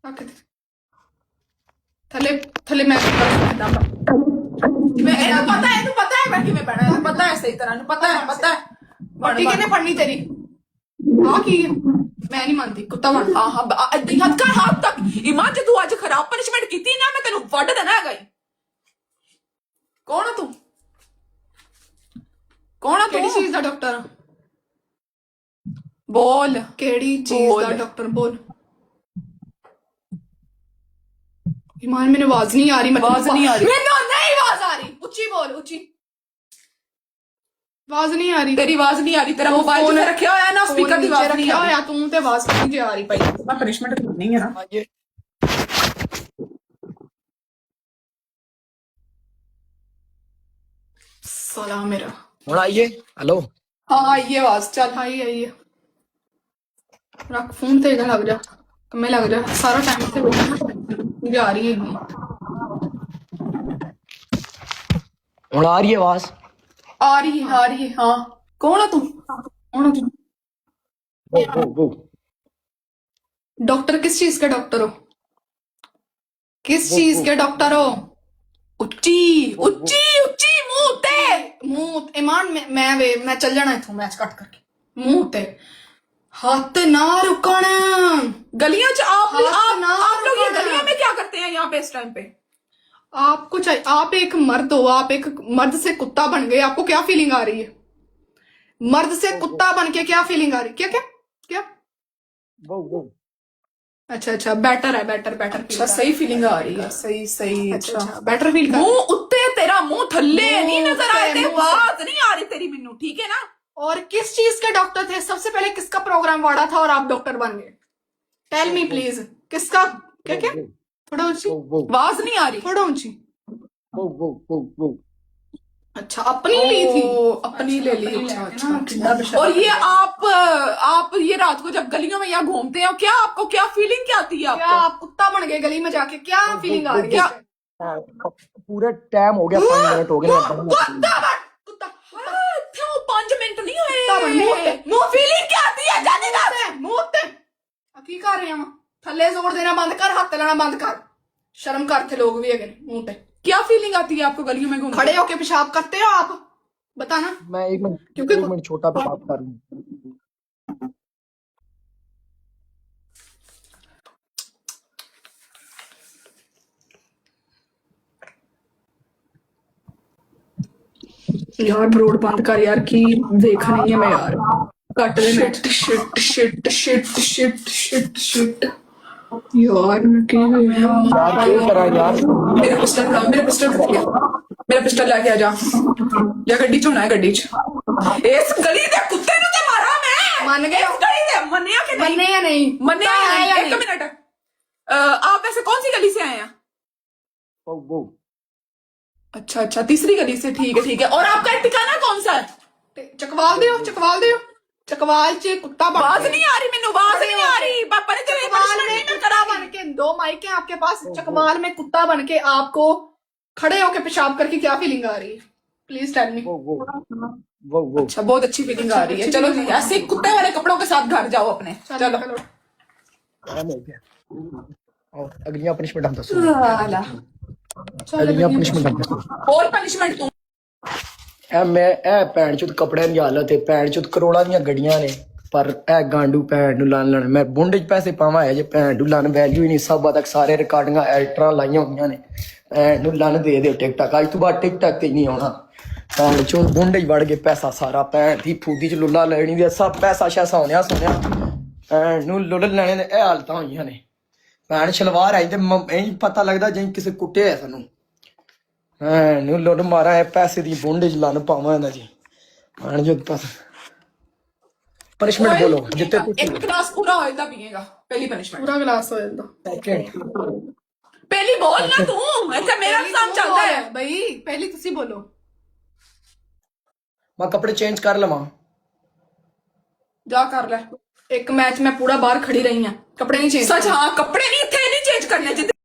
रख दे थले थले मैं पता है मैं किवें पढ़ना है पता है सही तरह पता है पट्टी किने पढ़नी तेरी हां की मैं नहीं मानती कुत्ता बन हद कर हाथ तक ईमान जे तू आज खराब पनिशमेंट कीती ना मैं तेनू वड देना है कौन है तू कौन है केड़ी चीज दा डॉक्टर बोल केड़ी चीज दा डॉक्टर बोल ईमान मैंने आवाज नहीं आ रही आवाज नहीं आ रही मैंने नहीं आवाज आ रही ऊंची बोल ऊंची आवाज नहीं आ रही तेरी आवाज नहीं आ रही तेरा मोबाइल जिथे रखा होया ना स्पीकर दी आवाज नहीं रखा होया तू ते आवाज नहीं आ रही भाई मैं पनिशमेंट करनी है ना साला मेरा ਹੁਣ ਆਈਏ हेलो हाँ आइए आवाज चल आइए आइए रख फोन ते लग जा कमे लग जा सारा टाइम से मुझे आ रही है ਹੁਣ ਆ ਰਹੀ है आवाज आ रही है हाँ कौन है तू कौन है तू वो डॉक्टर किस चीज के डॉक्टर हो किस चीज के डॉक्टर हो उच्ची उच्ची उच्ची मुंह ते मुंह ईमान मैं चल जाना इथों मैच कट करके मुंह ते हाथ ना रुकन गलियां च आप लोग ये रुकना। गलियां में क्या करते हैं यहाँ पे इस टाइम पे आपको चाहिए आप एक मर्द हो आप एक मर्द से कुत्ता बन गए आपको क्या फीलिंग आ रही है मर्द से कुत्ता बन के क्या फीलिंग आ रही क्या क्या क्या वो अच्छा बेटर है बेटर अच्छा सही फीलिंग आ रही है सही अच्छा बेटर फील कर मुंह उत्ते तेरा मुंह थल्ले नहीं नजर आ रहे मुंह आवाज नहीं आ रही तेरी मेनू ठीक है ना और किस चीज के डॉक्टर थे सबसे पहले किसका प्रोग्राम वाड़ा था और आप डॉक्टर बन गए टेल मी प्लीज किसका क्या क्या थोड़ा ऊंची आवाज नहीं आ रही थोड़ा ऊंची वो अच्छा अपनी ली थी अपनी ले ली अच्छा और ये आप ये रात को जब गलियों में यहाँ घूमते हैं क्या आपको क्या फीलिंग क्या आती है क्या आपको आप कुत्ता बन गए गली में जाके क्या फीलिंग आ रही है पूरा टाइम हो गया 5 मिनट हो गए कुत्ता बन कुत्ता क्यों 5 मिनट नहीं कुत्ता बन, मुंह हुए पे। मुंह फीलिंग क्या आती है जाने दे मुंह ते की कर रहे हैं थल्ले जोर देना बंद कर हाथ लाना बंद कर शर्म करते लोग भी अगर मुंह पे क्या फीलिंग आती है आपको गलियों में घूम खड़े होके पेशाब करते हो आप बताना मैं एक मिनट क्योंकि- 1 मिनट छोटा पेशाब कर लूं यार ब्रोड बंद कर यार की देख नहीं है मैं यार कट दे shit shit shit shit shit shit shit यार मैं क्या यार क्या करा यार मेरा पिस्टल ला मेरा पिस्टल लेके आ जा या गड्डी च होना है गड्डी च इस गली दे कुत्ते नु ते मारा मैं मान गए इस गली दे मन्निया कि नहीं मन्ने या नहीं मन्निया कुत्ता है या एक नहीं? मिनट आप वैसे कौन सी गली से आए हैं वो अच्छा तीसरी गली से ठीक है और आपका ठिकाना कौन सा है चकवाल दियो चकवाल च कुत्ता बन आवाज के- नहीं आ रही मेनू आवाज नहीं आ रही पापा ने तेरे चकवाल में कुत्ता बन के 2 माइक हैं आपके पास चकवाल में कुत्ता बन के आपको खड़े होके पेशाब करके क्या फीलिंग आ रही है प्लीज टेल मी वो अच्छा बहुत अच्छी फीलिंग आ रही है चलो जी ऐसे कुत्ते वाले कपड़ों के साथ घर जाओ अपने चलो टाइम हो गया और अगली पनिशमेंट हम दसो अगली पनिशमेंट हम दसो और पनिशमेंट तू ਇਹ ਭੈਣ ਚੁੱਤ ਕੱਪੜਿਆਂ ਦੀ ਹਾਲਤ ਹੈ ਭੈਣ ਚੁੱਤ ਕਰੋੜਾਂ ਦੀਆਂ ਗੱਡੀਆਂ ਨੇ ਪਰ ਇਹ ਗਾਂਡੂ ਭੈਣ ਨੂੰ ਲਾਣ ਮੈਂ ਬੁੰਡੇ 'ਚ ਪੈਸੇ ਪਾਵਾਂ ਹੈ ਜੇ ਭੈਣ ਨੂੰ ਲਾਣ ਵੈਲਿਊ ਹੀ ਨਹੀਂ ਸਭਾ ਤੱਕ ਸਾਰੇ ਰਿਕਾਰਡਿੰਗਾਂ ਐਲਟਰਾਂ ਲਾਈਆਂ ਹੋਈਆਂ ਨੇ ਭੈਣ ਨੂੰ ਲਾਣ ਦੇ ਦਿਓ ਟਿਕਟਕ ਅੱਜ ਤੋਂ ਬਾਅਦ ਟਿਕਟਕ ਤੇ ਨਹੀਂ ਆਉਣਾ ਭੈਣ ਚੁੱਤ ਬੁੰਡੇ 'ਚ ਵੜ ਕੇ ਪੈਸਾ ਸਾਰਾ ਭੈਣ ਦੀ ਫੂਦੀ 'ਚ ਲੁੱਲਾ ਲੈਣੀ ਦੀ ਸਭ ਪੈਸਾ ਸ਼ੈਸਾ ਹੋਣਿਆ ਸੁਣਿਆ ਭੈਣ ਨੂੰ ਲੁੱਲ ਲੈਣੇ ਦੇ ਇਹ ਹਾਲਤਾਂ ਹੋਈਆਂ ਨੇ ਭੈਣ ਸ਼ਲਵਾਰ ਆਈ ਤੇ ਐਂ ਪਤਾ ਲੱਗਦਾ ਜਿਵੇਂ ਕਿਸੇ ਕੁੱਟਿਆ ਹੈ ਸਾਨੂੰ ਨੂੰ ਲੁੱਟ ਮਾਰਾ ਹੈ ਪੈਸੇ ਦੀ ਬੁੰਡੇ 'ਚ ਲੰਨ ਪਾਵਾਂ ਇਹਨਾਂ ਜੀ ਭੈਣ ਜੋ ਪਨਿਸ਼ਮੈਂਟ ਬੋਲੋ ਜਿੱਤੇ एक गिलास पूरा ऑयल दा पिएगा पहली पनिशमेंट पूरा गिलास हो जाता ਸੈਕਿੰਡ पहली बोल ना तू ऐसा मेरा काम चलता है भाई पहली तुसी बोलो ਮੈਂ ਕੱਪੜੇ ਚੇਂਜ ਕਰ ਲਵਾਂ जा कर ले एक मैच में पूरा बाहर खड़ी रही हैं कपड़े नहीं चेंज सच हाँ कपड़े नहीं थे नहीं चेंज करने जितने